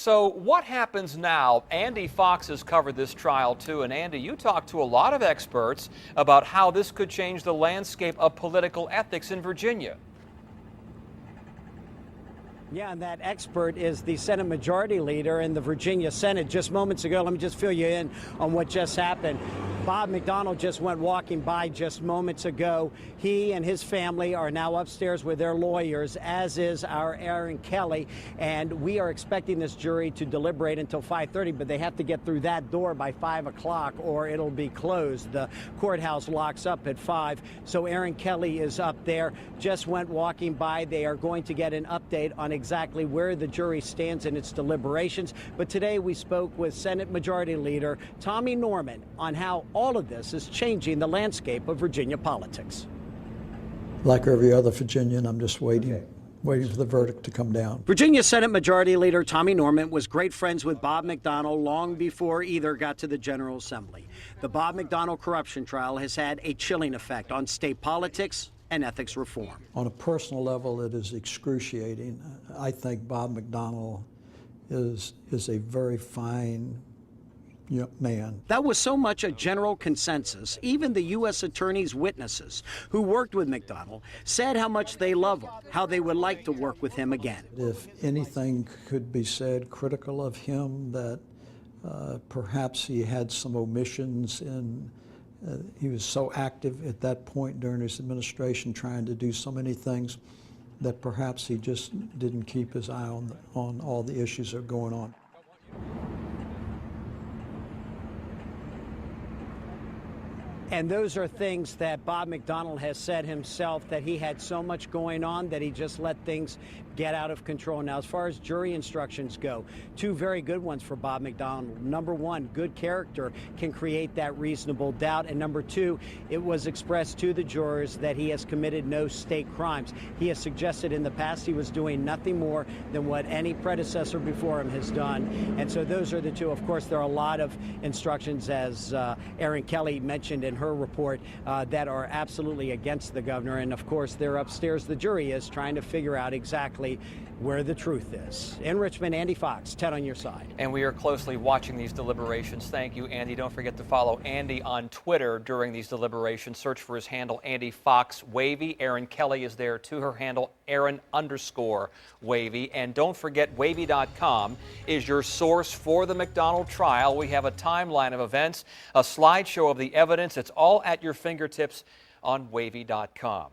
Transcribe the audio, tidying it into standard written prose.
So what happens now? Andy Fox has covered this trial too. And Andy, you talked to a lot of experts about how this could change the landscape of political ethics in Virginia. Yeah, and that expert is the Senate Majority Leader in the Virginia Senate. Just moments ago, let me just fill you in on what just happened. Bob Mcdonnell just went walking by just moments ago. He and his family are now upstairs with their lawyers, as is our Aaron Kelly. And we are expecting this jury to deliberate until 5:30, but they have to get through that door by 5 o'clock or it'll be closed. The courthouse locks up at 5. So Aaron Kelly is up there, just went walking by. They are going to get an update on exactly where the jury stands in its deliberations. But today we spoke with Senate Majority Leader Tommy Norman on how all of this is changing the landscape of Virginia politics. Like every other Virginian, I'm just waiting for the verdict to come down. Virginia Senate Majority Leader Tommy Norman was great friends with Bob Mcdonnell long before either got to the General Assembly. The Bob Mcdonnell corruption trial has had a chilling effect on state politics and ethics reform. On a personal level, it is excruciating. I think Bob Mcdonnell is a very fine man. That was so much a general consensus. Even the U.S. Attorney's witnesses who worked with Mcdonnell said how much they love him, how they would like to work with him again. If anything could be said critical of him, that perhaps he had some omissions in he was so active at that point during his administration, trying to do so many things, that perhaps he just didn't keep his eye on all the issues that are going on. And those are things that Bob Mcdonnell has said himself, that he had so much going on that he just let things get out of control. Now, as far as jury instructions go, two very good ones for Bob Mcdonnell. Number one, good character can create that reasonable doubt. And number two, it was expressed to the jurors that he has committed no state crimes. He has suggested in the past he was doing nothing more than what any predecessor before him has done. And so those are the two. Of course, there are a lot of instructions, as Aaron Kelly mentioned in her report, that are absolutely against the governor. And of course, they're upstairs. The jury is trying to figure out exactly where the truth is. In Richmond, Andy Fox, 10 on your side. And we are closely watching these deliberations. Thank you, Andy. Don't forget to follow Andy on Twitter during these deliberations. Search for his handle, Andy Fox Wavy. Aaron Kelly is there too. Her handle, Aaron_Wavy. And don't forget, Wavy.com is your source for the Mcdonnell trial. We have a timeline of events, a slideshow of the evidence. It's all at your fingertips on Wavy.com.